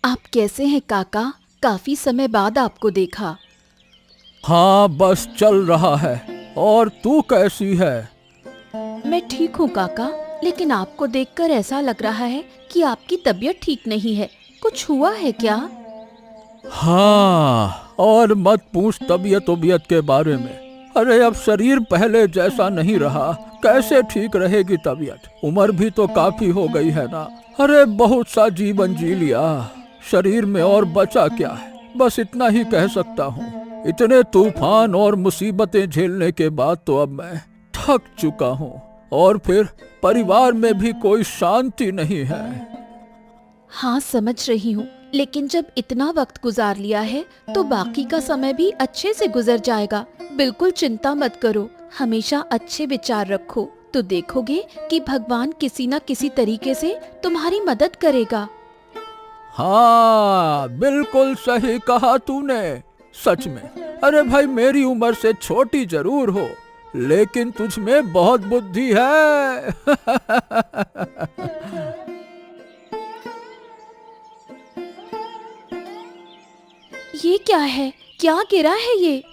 आप कैसे हैं काका? काफी समय बाद आपको देखा। हाँ, बस चल रहा है। और तू कैसी है? मैं ठीक हूँ काका, लेकिन आपको देखकर ऐसा लग रहा है कि आपकी तबीयत ठीक नहीं है। कुछ हुआ है क्या? हाँ, और मत पूछ तबीयत उबियत के बारे में। अरे अब शरीर पहले जैसा नहीं रहा, कैसे ठीक रहेगी तबीयत? उम्र भी तो काफी हो गई है ना। अरे बहुत सा जीवन जी लिया, शरीर में और बचा क्या है? बस इतना ही कह सकता हूँ। इतने तूफान और मुसीबतें झेलने के बाद तो अब मैं थक चुका हूँ, और फिर परिवार में भी कोई शांति नहीं है। हाँ समझ रही हूँ, लेकिन जब इतना वक्त गुजार लिया है तो बाकी का समय भी अच्छे से गुजर जाएगा। बिल्कुल चिंता मत करो, हमेशा अच्छे विचार रखो, तो देखोगे कि भगवान किसी न किसी तरीके से तुम्हारी मदद करेगा। हाँ, बिल्कुल सही कहा तूने। सच में, अरे भाई मेरी उम्र से छोटी जरूर हो, लेकिन तुझ में बहुत बुद्धि है। ये क्या है? क्या गिरा है ये?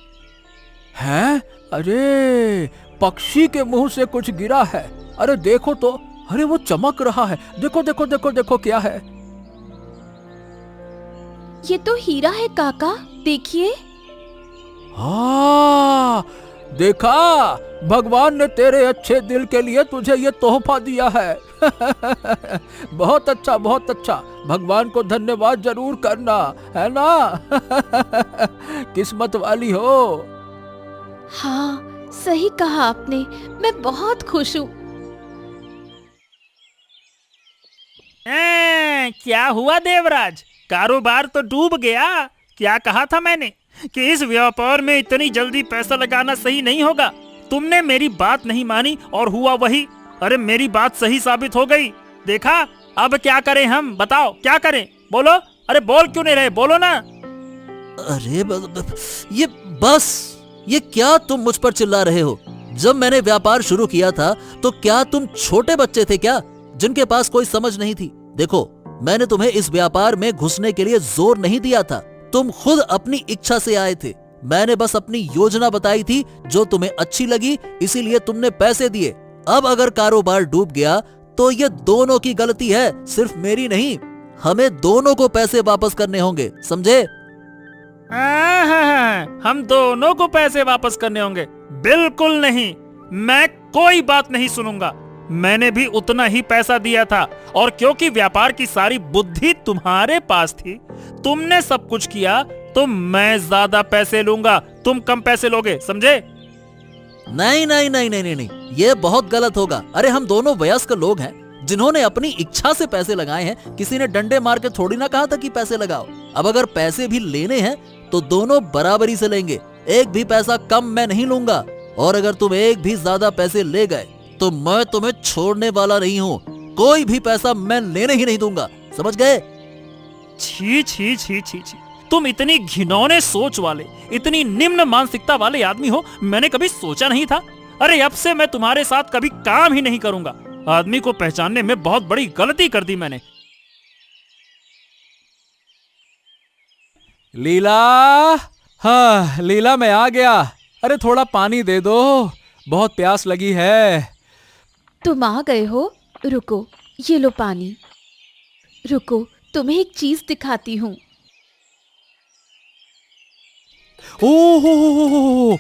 हैं? अरे पक्षी के मुंह से कुछ गिरा है। अरे देखो तो, अरे वो चमक रहा है। देखो देखो देखो देखो क्या है? ये तो हीरा है काका, देखिए। हाँ, देखा, भगवान ने तेरे अच्छे दिल के लिए तुझे ये तोहफा दिया है। बहुत अच्छा, बहुत अच्छा। भगवान को धन्यवाद जरूर करना, है ना? किस्मत वाली हो। हाँ सही कहा आपने, मैं बहुत खुश हूँ। क्या हुआ देवराज? कारोबार तो डूब गया। क्या कहा था मैंने कि इस व्यापार में इतनी जल्दी पैसा लगाना सही नहीं होगा। तुमने मेरी बात नहीं मानी और हुआ वही। अरे मेरी बात सही साबित हो गई। देखा, अब क्या करें हम? बताओ क्या करें? बोलो। अरे बोल क्यों नहीं रहे? बोलो ना। अरे ये बस, ये क्या तुम मुझ पर चिल्ला रहे हो? जब मैंने व्यापार शुरू किया था तो क्या तुम छोटे बच्चे थे क्या, जिनके पास कोई समझ नहीं थी? देखो, मैंने तुम्हें इस व्यापार में घुसने के लिए जोर नहीं दिया था, तुम खुद अपनी इच्छा से आए थे। मैंने बस अपनी योजना बताई थी जो तुम्हें अच्छी लगी, इसीलिए तुमने पैसे दिए। अब अगर कारोबार डूब गया तो ये दोनों की गलती है, सिर्फ मेरी नहीं। हमें दोनों को पैसे वापस करने होंगे, समझे? हम दोनों को पैसे वापस करने होंगे? बिल्कुल नहीं, मैं कोई बात नहीं सुनूंगा। मैंने भी उतना ही पैसा दिया था, और क्योंकि व्यापार की सारी बुद्धि तुम्हारे पास थी, तुमने सब कुछ किया, तो मैं ज्यादा पैसे लूंगा, तुम कम पैसे लोगे, समझे? नहीं नहीं नहीं नहीं नहीं नहीं, ये बहुत गलत होगा। अरे हम दोनों वयस्क लोग हैं जिन्होंने अपनी इच्छा से पैसे लगाए हैं। किसी ने डंडे मार के थोड़ी ना कहा था कि पैसे लगाओ। अब अगर पैसे भी लेने हैं तो दोनों बराबरी से लेंगे, एक भी पैसा कम मैं नहीं लूंगा। और अगर तुम एक भी ज्यादा पैसे ले गए तो मैं तुम्हें छोड़ने वाला नहीं हूँ। कोई भी पैसा मैं लेने ही नहीं दूंगा, समझ गए? छी छी छी छी छी, तुम इतनी घिनौने सोच वाले, इतनी निम्न मानसिकता वाले आदमी हो, मैंने कभी सोचा नहीं था। अरे अब से मैं तुम्हारे साथ कभी काम ही नहीं करूंगा। आदमी को पहचानने में बहुत बड़ी गलती कर दी मैंने। लीला, हाँ लीला, मैं आ गया। अरे थोड़ा पानी दे दो, बहुत प्यास लगी है। तुम आ गए हो? रुको, ये लो पानी। रुको, तुम्हें एक चीज दिखाती हूँ। ओह,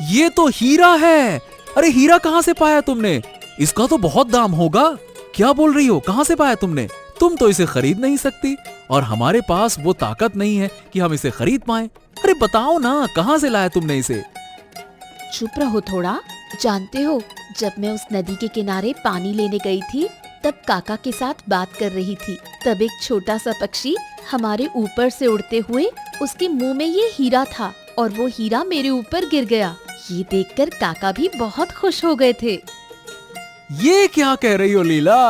ये तो हीरा है। अरे हीरा कहाँ से पाया तुमने? इसका तो बहुत दाम होगा। क्या बोल रही हो? कहाँ से पाया तुमने? तुम तो इसे खरीद नहीं सकती, और हमारे पास वो ताकत नहीं है कि हम इसे खरीद पाएं। अरे बताओ ना, कहाँ से लाया तुमने इसे? चुप रहो थोड़ा। जानते हो, जब मैं उस नदी के किनारे पानी लेने गई थी, तब काका के साथ बात कर रही थी। तब एक छोटा सा पक्षी हमारे ऊपर से उड़ते हुए, उसके मुंह में ये हीरा था, और वो हीरा मेरे ऊपर गिर गया। ये देखकर काका भी बहुत खुश हो गए थे। ये क्या कह रही हो लीला?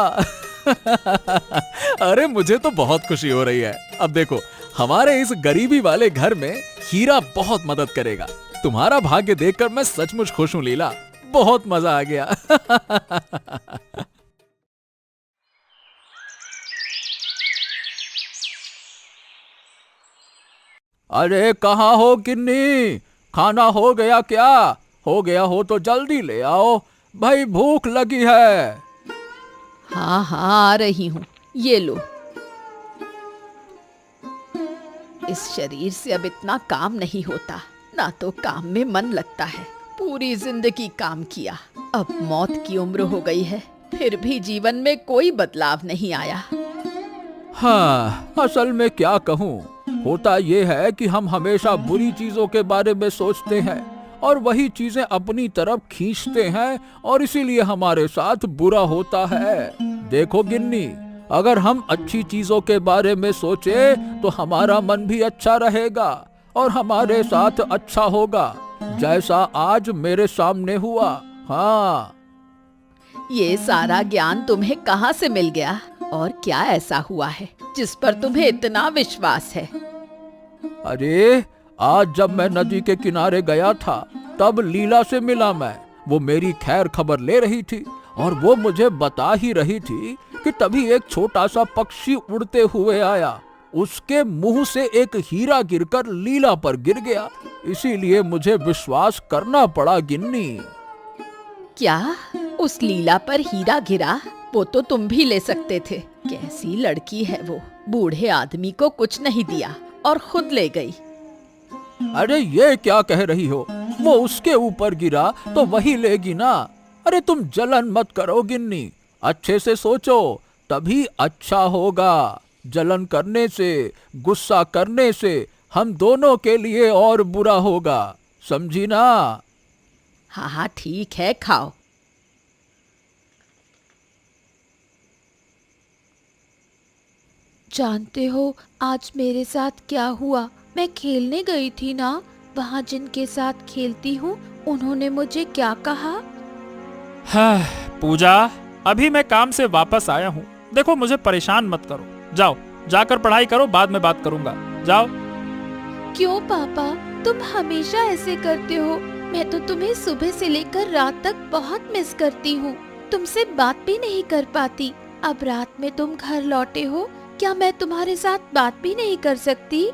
अरे मुझे तो बहुत खुशी हो रही है। अब देखो, हमारे इस गरीबी वाले घर में हीरा बहुत मदद करेगा। तुम्हारा भाग्य देखकर मैं सचमुच खुश हूँ लीला, बहुत मजा आ गया। अरे कहाँ हो गिन्नी? खाना हो गया क्या? हो गया हो तो जल्दी ले आओ, भाई भूख लगी है। हाँ हाँ, आ रही हूँ, ये लो। इस शरीर से अब इतना काम नहीं होता, ना तो काम में मन लगता है। पूरी जिंदगी काम किया, अब मौत की उम्र हो गई है, फिर भी जीवन में कोई बदलाव नहीं आया। हाँ, असल में क्या कहूँ, होता ये है कि हम हमेशा बुरी चीजों के बारे में सोचते हैं और वही चीजें अपनी तरफ खींचते हैं और इसीलिए हमारे साथ बुरा होता है। देखो गिन्नी, अगर हम अच्छी चीजों के बारे में सोचे तो हमारा मन भी अच्छा रहेगा और हमारे साथ अच्छा होगा, जैसा आज मेरे सामने हुआ। हाँ, ये सारा ज्ञान तुम्हें कहाँ से मिल गया और क्या ऐसा हुआ है जिस पर तुम्हें इतना विश्वास है? अरे आज जब मैं नदी के किनारे गया था तब लीला से मिला मैं। वो मेरी खैर खबर ले रही थी और वो मुझे बता ही रही थी कि तभी एक छोटा सा पक्षी उड़ते हुए आया। उसके मुंह से एक हीरा गिरकर लीला पर गिर गया, इसीलिए मुझे विश्वास करना पड़ा गिन्नी। क्या उस लीला पर हीरा गिरा? वो तो तुम भी ले सकते थे। कैसी लड़की है वो, बूढ़े आदमी को कुछ नहीं दिया और खुद ले गई। अरे ये क्या कह रही हो? वो उसके ऊपर गिरा तो वही लेगी ना। अरे तुम जलन मत करो गिन्नी, अच्छे से सोचो तभी अच्छा होगा। जलन करने से, गुस्सा करने से हम दोनों के लिए और बुरा होगा, समझी ना? हाँ हाँ ठीक है, खाओ। जानते हो आज मेरे साथ क्या हुआ? मैं खेलने गई थी ना, वहाँ जिनके साथ खेलती हूँ उन्होंने मुझे क्या कहा? हाँ, पूजा, अभी मैं काम से वापस आया हूँ। देखो मुझे परेशान मत करो, जाओ जाकर पढ़ाई करो, बाद में बात करूंगा, जाओ। क्यों पापा, तुम हमेशा ऐसे करते हो? मैं तो तुम्हें सुबह से लेकर रात तक बहुत मिस करती हूँ, तुमसे बात भी नहीं कर पाती। अब रात में तुम घर लौटे हो, क्या मैं तुम्हारे साथ बात भी नहीं कर सकती?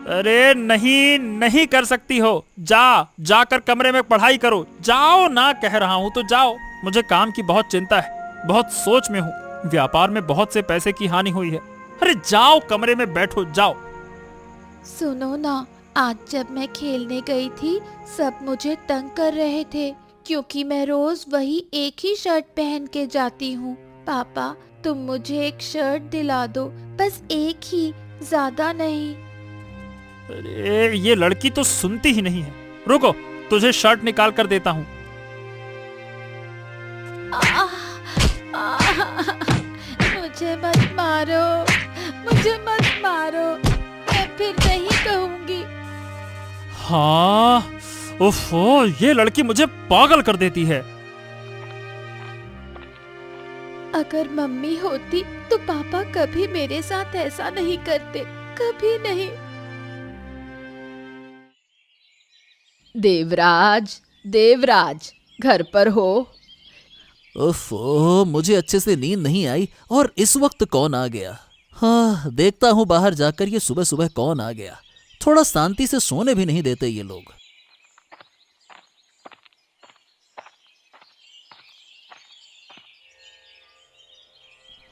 अरे नहीं, नहीं कर सकती हो। जाकर कमरे में पढ़ाई करो, जाओ ना, कह रहा हूँ तो जाओ। मुझे काम की बहुत चिंता है, बहुत सोच में हूँ। व्यापार में बहुत से पैसे की हानि हुई है। अरे जाओ कमरे में बैठो, जाओ। सुनो ना, आज जब मैं खेलने गई थी सब मुझे तंग कर रहे थे क्योंकि मैं रोज वही एक ही शर्ट पहन के जाती हूँ। पापा तुम मुझे एक शर्ट दिला दो, बस एक ही, ज्यादा नहीं। अरे ये लड़की तो सुनती ही नहीं है। रुको, तुझे शर्ट निकाल कर देता हूँ। मुझे मत मारो, मुझे मत मारो, मैं फिर नहीं कहूँगी। हाँ, ओफो, ये लड़की मुझे पागल कर देती है। अगर मम्मी होती तो पापा कभी मेरे साथ ऐसा नहीं करते, कभी नहीं। देवराज, देवराज, घर पर हो? ओफो, मुझे अच्छे से नींद नहीं आई और इस वक्त कौन आ गया? हाँ, देखता हूँ बाहर जाकर ये सुबह सुबह कौन आ गया। थोड़ा शांति से सोने भी नहीं देते ये लोग।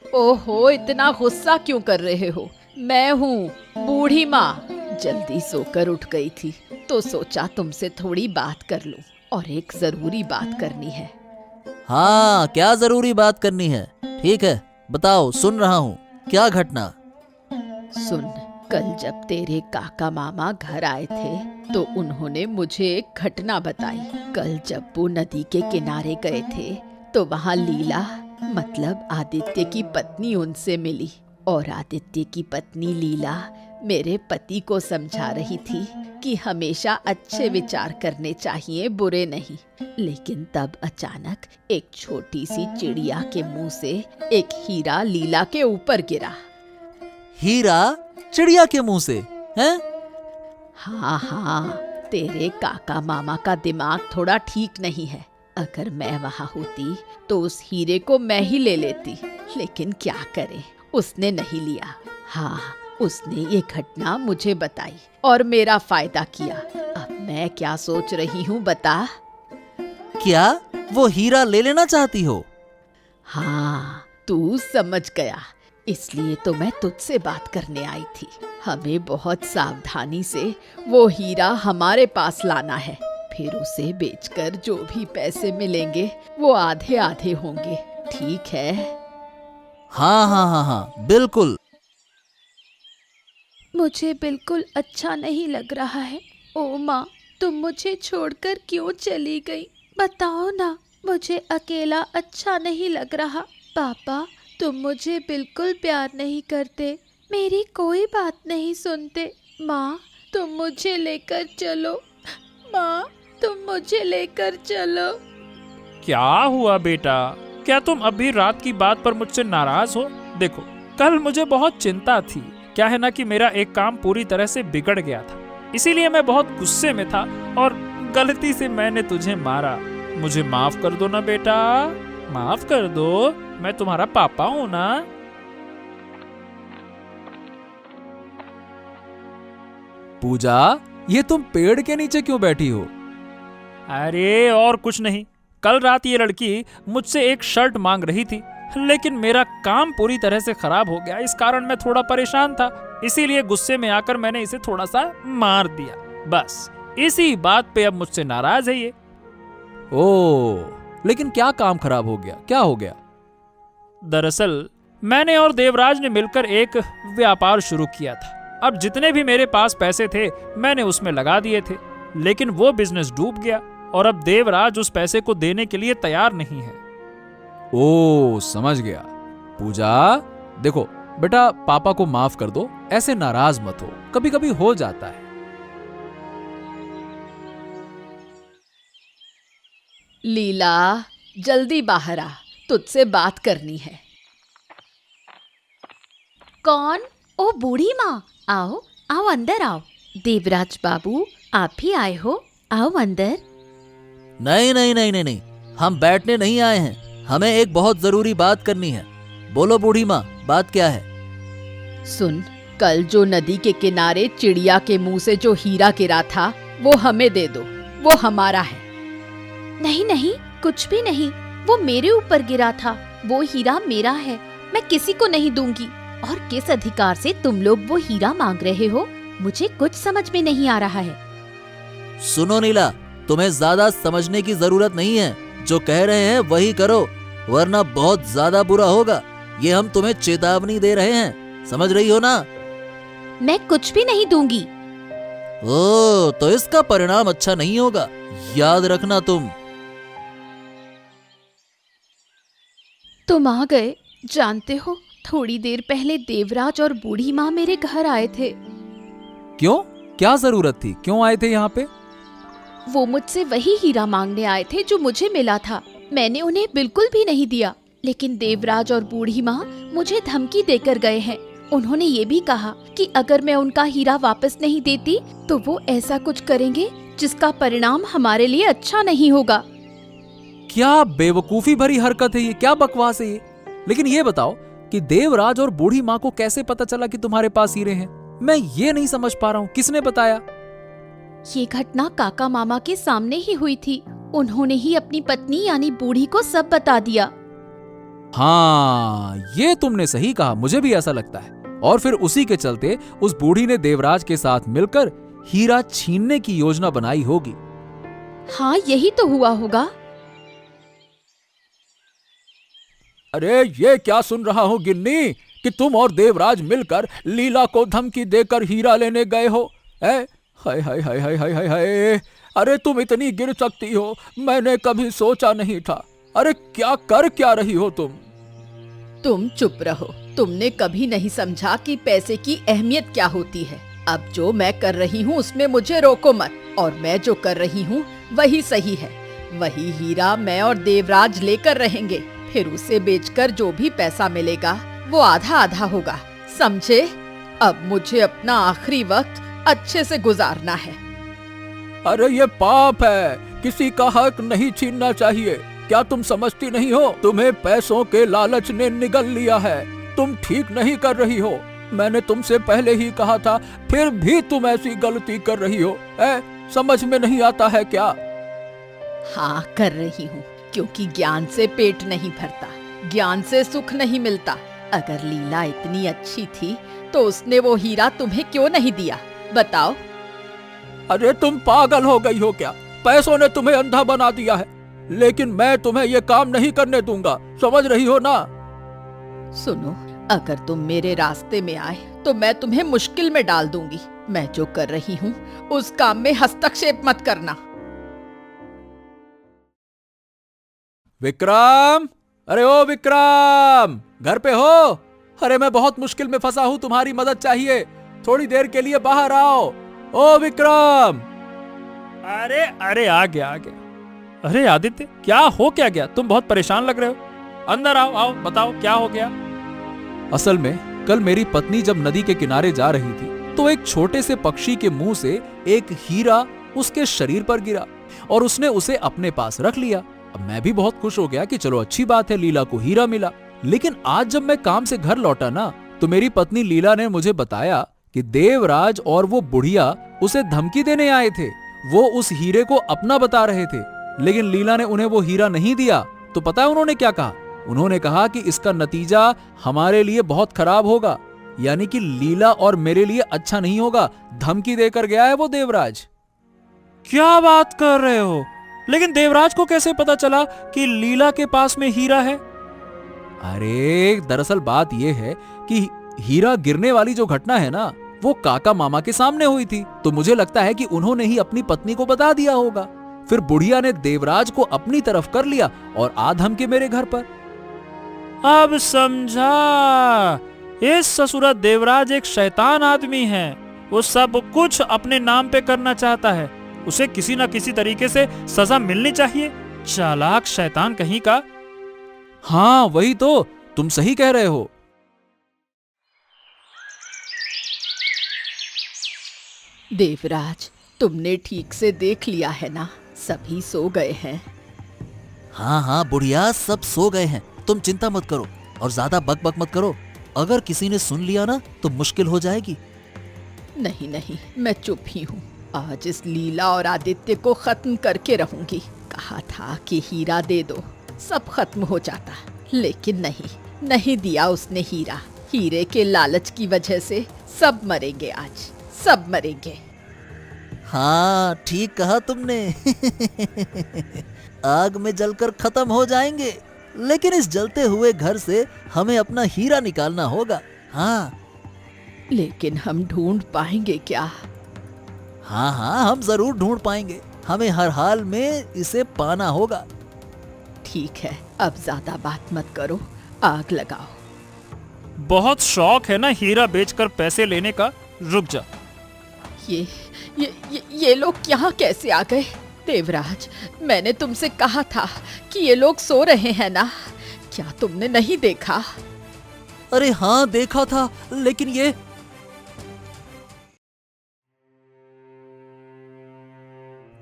ओहो, इतना गुस्सा क्यों कर रहे हो? मैं हूँ बूढ़ी माँ, जल्दी सोकर उठ गई थी तो सोचा तुमसे थोड़ी बात कर लूं और एक जरूरी बात करनी है। हाँ, क्या जरूरी बात करनी है? ठीक है, बताओ, सुन रहा हूँ। क्या घटना? सुन, कल जब तेरे काका मामा घर आए थे तो उन्होंने मुझे एक घटना बताई। कल जब वो नदी के किनारे गए थे तो वहाँ लीला, मतलब आदित्य की पत्नी, उनसे मिली और आदित्य की पत्नी लीला मेरे पति को समझा रही थी कि हमेशा अच्छे विचार करने चाहिए, बुरे नहीं। लेकिन तब अचानक एक छोटी सी चिड़िया के मुंह से एक हीरा लीला के ऊपर गिरा। हीरा चिड़िया के मुंह से? हैं? हाँ हाँ, तेरे काका मामा का दिमाग थोड़ा ठीक नहीं है। अगर मैं वहाँ होती तो उस हीरे को मैं ही ले लेती, लेकिन क्या करें, उसने नहीं लिया। हाँ, उसने ये घटना मुझे बताई और मेरा फायदा किया। अब मैं क्या सोच रही हूँ बता। क्या वो हीरा ले लेना चाहती हो? हाँ, तू समझ गया, इसलिए तो मैं तुझसे बात करने आई थी। हमें बहुत सावधानी से वो हीरा हमारे पास लाना है, फिर उसे बेचकर जो भी पैसे मिलेंगे वो आधे आधे होंगे, ठीक है? हाँ हाँ हाँ हाँ, बिल्कुल। मुझे बिल्कुल अच्छा नहीं लग रहा है। ओ माँ, तुम मुझे छोड़कर क्यों चली गई? बताओ ना, मुझे अकेला अच्छा नहीं लग रहा। पापा, तुम मुझे बिल्कुल प्यार नहीं करते, मेरी कोई बात नहीं सुनते। माँ, तुम मुझे लेकर चलो। माँ, तुम मुझे लेकर चलो। क्या हुआ बेटा? क्या तुम अभी रात की बात पर मुझसे नाराज हो? देखो, कल मुझे बहुत चिंता थी। क्या है ना कि मेरा एक काम पूरी तरह से बिगड़ गया था, इसीलिए मैं बहुत गुस्से में था और गलती से मैंने तुझे मारा। मुझे माफ कर दो ना बेटा, माफ कर दो, मैं तुम्हारा पापा हूँ ना। पूजा, ये तुम पेड़ के नीचे क्यों बैठी हो? अरे और कुछ नहीं, कल रात ये लड़की मुझसे एक शर्ट मांग रही थी, लेकिन मेरा काम पूरी तरह से खराब हो गया। इस कारण मैं थोड़ा परेशान था, इसीलिए गुस्से में आकर मैंने इसे थोड़ा सा मार दिया। बस इसी बात पे अब मुझसे नाराज है ये। ओह, लेकिन क्या काम खराब हो गया? क्या हो गया? दरअसल मैंने और देवराज ने मिलकर एक व्यापार शुरू किया था। अब जितने भी मेरे पास पैसे थे मैंने उसमें लगा दिए थे, लेकिन वो बिजनेस डूब गया और अब देवराज उस पैसे को देने के लिए तैयार नहीं है। ओह, समझ गया। पूजा, देखो बेटा, पापा को माफ कर दो, ऐसे नाराज मत हो, कभी कभी हो जाता है। लीला, जल्दी बाहर आ, तुझसे बात करनी है। कौन? ओ बूढ़ी माँ, आओ आओ अंदर आओ। देवराज बाबू, आप भी आए हो, आओ अंदर। नहीं नहीं नहीं नहीं नहीं, हम बैठने नहीं आए हैं, हमें एक बहुत जरूरी बात करनी है। बोलो बूढ़ी माँ, बात क्या है? सुन, कल जो नदी के किनारे चिड़िया के मुंह से जो हीरा गिरा था वो हमें दे दो, वो हमारा है। नहीं नहीं, कुछ भी नहीं, वो मेरे ऊपर गिरा था, वो हीरा मेरा है, मैं किसी को नहीं दूंगी। और किस अधिकार से तुम लोग वो हीरा मांग रहे हो, मुझे कुछ समझ में नहीं आ रहा है। सुनो नीला, तुम्हें ज्यादा समझने की जरूरत नहीं है, जो कह रहे हैं वही करो, वरना बहुत ज्यादा बुरा होगा। ये हम तुम्हें चेतावनी दे रहे हैं, समझ रही हो ना? मैं कुछ भी नहीं दूंगी। ओ, तो इसका परिणाम अच्छा नहीं होगा, याद रखना तुम। तुम आ गए। जानते हो, थोड़ी देर पहले देवराज और बूढ़ी माँ मेरे घर आए थे। क्यों? क्या जरूरत थी? क्यों आए थे यहाँ पे? वो मुझसे वही हीरा मांगने आए थे जो मुझे मिला था। मैंने उन्हें बिल्कुल भी नहीं दिया, लेकिन देवराज और बूढ़ी माँ मुझे धमकी देकर गए हैं। उन्होंने ये भी कहा कि अगर मैं उनका हीरा वापस नहीं देती तो वो ऐसा कुछ करेंगे जिसका परिणाम हमारे लिए अच्छा नहीं होगा। क्या बेवकूफी भरी हरकत है ये, क्या बकवास है ये। लेकिन ये बताओ कि देवराज और बूढ़ी माँ को कैसे पता चला कि तुम्हारे पास हीरे हैं? मैं ये नहीं समझ पा रहा हूँ, किसने बताया? ये घटना काका मामा के सामने ही हुई थी। उन्होंने ही अपनी पत्नी यानी बूढ़ी को सब बता दिया। हाँ, ये तुमने सही कहा, मुझे भी ऐसा लगता है। और फिर उसी के चलते उस बूढ़ी ने देवराज के साथ मिलकर हीरा छीनने की योजना बनाई होगी। हाँ, यही तो हुआ होगा। अरे ये क्या सुन रहा हूँ गिन्नी, कि तुम और देवराज मिलकर लीला को धमकी देकर हीरा लेने गए हो? हाय हाय हाय हाय हाय हाय हाय, अरे तुम इतनी गिर सकती हो, मैंने कभी सोचा नहीं था। अरे क्या रही हो तुम? तुम चुप रहो, तुमने कभी नहीं समझा कि पैसे की अहमियत क्या होती है। अब जो मैं कर रही हूँ उसमें मुझे रोको मत, और मैं जो कर रही हूँ वही सही है। वही हीरा मैं और देवराज लेकर रहेंगे, फिर उसे बेचकर जो भी पैसा मिलेगा वो आधा आधा होगा, समझे? अब मुझे अपना आखिरी वक्त अच्छे से गुजारना है। अरे ये पाप है, किसी का हक नहीं छीनना चाहिए। क्या तुम समझती नहीं हो? तुम्हें पैसों के लालच ने निगल लिया है, तुम ठीक नहीं कर रही हो। मैंने तुमसे पहले ही कहा था, फिर भी तुम ऐसी गलती कर रही हो। समझ में नहीं आता है क्या? हाँ, कर रही हूँ, क्योंकि ज्ञान से पेट नहीं भरता, ज्ञान से सुख नहीं मिलता। अगर लीला इतनी अच्छी थी तो उसने वो हीरा तुम्हें क्यों नहीं दिया, बताओ। अरे तुम पागल हो गई हो क्या? पैसों ने तुम्हें अंधा बना दिया है, लेकिन मैं तुम्हें ये काम नहीं करने दूंगा, समझ रही हो ना? सुनो, अगर तुम मेरे रास्ते में आए तो मैं तुम्हें मुश्किल में डाल दूंगी। मैं जो कर रही हूँ उस काम में हस्तक्षेप मत करना। विक्रम, अरे ओ विक्रम, घर पे हो? अरे मैं बहुत मुश्किल में फंसा हूँ, तुम्हारी मदद चाहिए, थोड़ी देर के लिए बाहर आओ। ओ विक्रम! अरे अरे, आ गया। अरे आदित्य, क्या हो क्या गया? तुम बहुत परेशान लग रहे हो। अंदर आओ, आओ, बताओ क्या हो गया। असल में कल मेरी पत्नी जब नदी के किनारे जा रही थी तो एक छोटे से पक्षी के मुंह से एक हीरा उसके शरीर पर गिरा और उसने उसे अपने पास रख लिया। अब मैं भी बहुत खुश हो गया कि चलो अच्छी बात है, लीला को हीरा मिला। लेकिन आज जब मैं काम से घर लौटा ना, तो मेरी पत्नी लीला ने मुझे बताया कि देवराज और वो बुढ़िया उसे धमकी देने आए थे। वो उस हीरे को अपना बता रहे थे, लेकिन लीला ने उन्हें वो हीरा नहीं दिया। तो पता है उन्होंने क्या कहा? उन्होंने कहा कि इसका नतीजा हमारे लिए बहुत खराब होगा, यानी कि लीला और मेरे लिए अच्छा नहीं होगा। धमकी देकर गया है वो देवराज। क्या बात कर रहे हो? लेकिन देवराज को कैसे पता चला कि लीला के पास में हीरा है? अरे दरअसल बात यह है कि हीरा गिरने वाली जो घटना है ना, वो काका मामा के सामने हुई थी। तो मुझे लगता है कि उन्होंने ही अपनी पत्नी को बता दिया होगा। फिर बुढ़िया ने देवराज को अपनी तरफ कर लिया और आ धमके मेरे घर पर। अब समझा, इस ससुरा देवराज एक शैतान आदमी है। वो सब कुछ अपने नाम पे करना चाहता है। उसे किसी न किसी तरीके से सजा मिलनी चाहिए। चालाक शैतान कहीं का। हाँ वही तो, तुम सही कह रहे हो। देवराज, तुमने ठीक से देख लिया है ना? सभी सो गए हैं। हाँ हाँ बुढ़िया, सब सो गए हैं, तुम चिंता मत करो और ज्यादा बक मत करो। अगर किसी ने सुन लिया ना तो मुश्किल हो जाएगी। नहीं नहीं, मैं चुप ही हूँ। आज इस लीला और आदित्य को खत्म करके रहूंगी। कहा था कि हीरा दे दो, सब खत्म हो जाता, लेकिन नहीं दिया उसने हीरा। हीरे के लालच की वजह से सब मरेंगे, आज सब मरेंगे। हाँ ठीक कहा तुमने। आग में जलकर खत्म हो जाएंगे, लेकिन इस जलते हुए घर से हमें अपना हीरा निकालना होगा। हाँ लेकिन हम ढूंढ पाएंगे क्या? हाँ हाँ, हम जरूर ढूंढ पाएंगे। हमें हर हाल में इसे पाना होगा। ठीक है, अब ज्यादा बात मत करो, आग लगाओ। बहुत शौक है ना हीरा बेचकर पैसे लेने का। रुक जा। ये लोग यहाँ कैसे आ गए? देवराज, मैंने तुमसे कहा था कि ये लोग सो रहे हैं ना, क्या तुमने नहीं देखा? अरे हाँ देखा था, लेकिन ये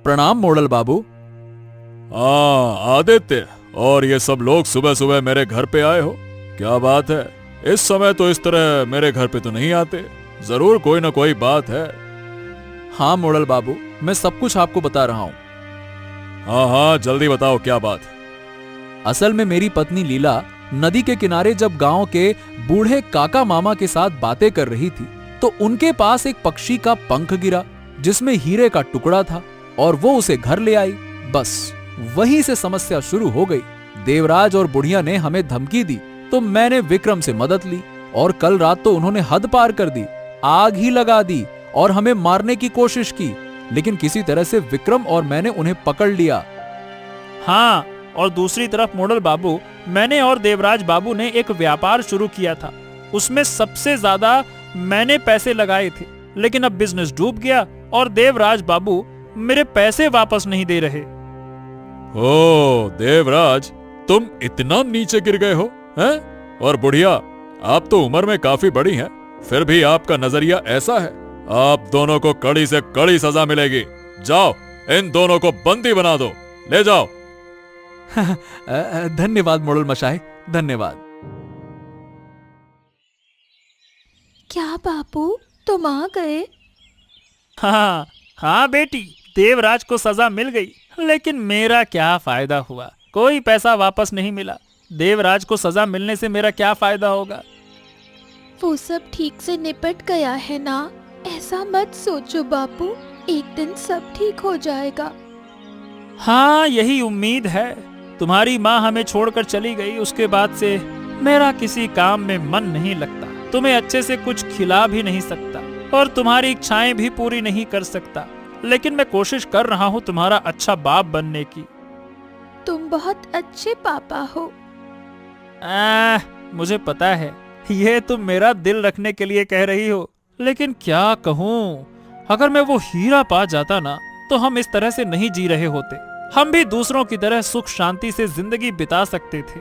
प्रणाम मोड़ल बाबू। आदित्य, और ये सब लोग सुबह सुबह मेरे घर पे आए हो, क्या बात है? इस समय तो इस तरह मेरे घर पे तो नहीं आते, जरूर कोई ना कोई बात है। हाँ मोड़ल बाबू, मैं सब कुछ आपको बता रहा हूँ। हाँ हाँ जल्दी बताओ क्या बात है। असल में मेरी पत्नी लीला नदी के किनारे जब गांव के बूढ़े काका मामा के साथ बातें कर रही थी, तो उनके पास एक पक्षी का पंख गिरा जिसमें हीरे का टुकड़ा था, और वो उसे घर ले आई। बस वहीं से समस्या शुरू हो गई। देवराज और बुढ़िया ने हमें धमकी दी, तो मैंने विक्रम से मदद ली, और कल रात तो उन्होंने हद पार कर दी, आग ही लगा दी और हमें मारने की कोशिश की, लेकिन किसी तरह से विक्रम और मैंने उन्हें पकड़ लिया। हाँ, और दूसरी तरफ मोड़ल बाबू, मैंने और देवराज बाबू ने एक व्यापार शुरू किया था। उसमें सबसे ज्यादा मैंने पैसे लगाए थे, लेकिन अब बिजनेस डूब गया और देवराज बाबू मेरे पैसे वापस नहीं दे रहे। ओ देवराज, तुम इतना नीचे गिर गए हो हैं? और बुढ़िया, आप तो उम्र में काफी बड़ी हैं, फिर भी आपका नजरिया ऐसा है। आप दोनों को कड़ी से कड़ी सजा मिलेगी। जाओ, इन दोनों को बंदी बना दो, ले जाओ। धन्यवाद मोड़ल मशाई, धन्यवाद। क्या बापू, तुम आ गए? हाँ हाँ बेटी, देवराज को सजा मिल गई, लेकिन मेरा क्या फायदा हुआ? कोई पैसा वापस नहीं मिला। देवराज को सजा मिलने से मेरा क्या फायदा होगा? वो सब ठीक से निपट गया है ना। ऐसा मत सोचो बापू, एक दिन सब ठीक हो जाएगा। हाँ, यही उम्मीद है। तुम्हारी माँ हमें छोड़कर चली गई, उसके बाद से मेरा किसी काम में मन नहीं लगता। तुम्हें अच्छे से कुछ खिला भी नहीं सकता और तुम्हारी इच्छाएं भी पूरी नहीं कर सकता, लेकिन मैं कोशिश कर रहा हूँ तुम्हारा अच्छा बाप बनने की। तुम बहुत अच्छे पापा हो। मुझे पता है ये तुम मेरा दिल रखने के लिए कह रही हो, लेकिन क्या कहूँ, अगर मैं वो हीरा पा जाता ना, तो हम इस तरह से नहीं जी रहे होते। हम भी दूसरों की तरह सुख शांति से जिंदगी बिता सकते थे।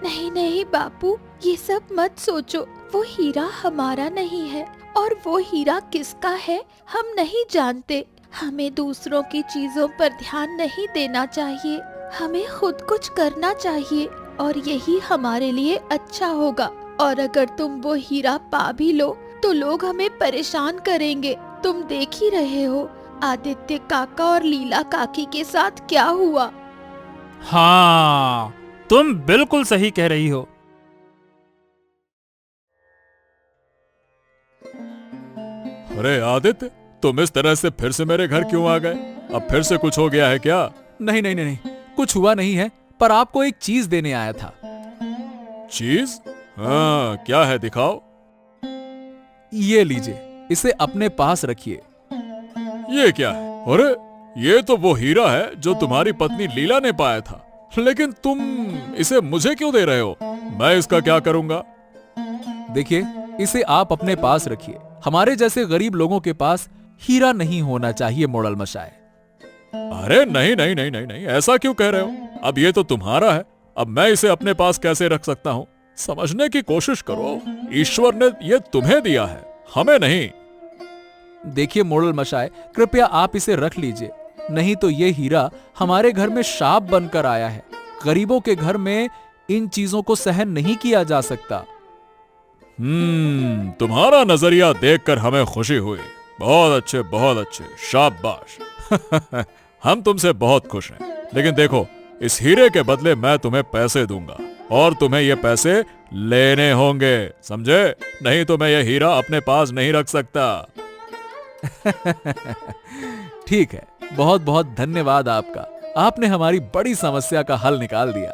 नहीं नहीं बापू, ये सब मत सोचो। वो हीरा हमारा नहीं है और वो हीरा किसका है हम नहीं जानते। हमें दूसरों की चीजों पर ध्यान नहीं देना चाहिए, हमें खुद कुछ करना चाहिए और यही हमारे लिए अच्छा होगा। और अगर तुम वो हीरा पा भी लो तो लोग हमें परेशान करेंगे। तुम देख ही रहे हो आदित्य काका और लीला काकी के साथ क्या हुआ। हाँ, तुम बिल्कुल सही कह रही हो। अरे आदित्य, तुम इस तरह से फिर से मेरे घर क्यों आ गए? अब फिर से कुछ हो गया है क्या? नहीं नहीं नहीं, कुछ हुआ नहीं है, पर आपको एक चीज देने आया था। चीज? हाँ, क्या है, दिखाओ। ये लीजिए, इसे अपने पास रखिए। ये क्या है? अरे, ये तो वो हीरा है जो तुम्हारी पत्नी लीला ने पाया था, लेकिन तुम इसे मुझे क्यों दे रहे हो? मैं इसका क्या करूंगा? देखिए, इसे आप अपने पास रखिए। हमारे जैसे गरीब लोगों के पास हीरा नहीं होना चाहिए मोड़ल मशाए। अरे नहीं नहीं नहीं नहीं नहीं, ऐसा क्यों कह रहे हो? अब ये तो तुम्हारा है, अब मैं इसे अपने पास कैसे रख सकता हूँ? समझने की कोशिश करो, ईश्वर ने ये तुम्हें दिया है, हमें नहीं। देखिए मोड़ल मशाए, कृपया आप इसे रख लीजिए, नहीं तो ये हीरा हमारे घर में शाप बनकर आया है। गरीबों के घर में इन चीजों को सहन नहीं किया जा सकता। तुम्हारा नजरिया देखकर हमें खुशी हुई। बहुत अच्छे, बहुत अच्छे, शाबाश। हम तुमसे बहुत खुश हैं, लेकिन देखो, इस हीरे के बदले मैं तुम्हें पैसे दूंगा और तुम्हें ये पैसे लेने होंगे, समझे? नहीं तो मैं ये हीरा अपने पास नहीं रख सकता। ठीक है, बहुत बहुत धन्यवाद आपका। आपने हमारी बड़ी समस्या का हल निकाल दिया।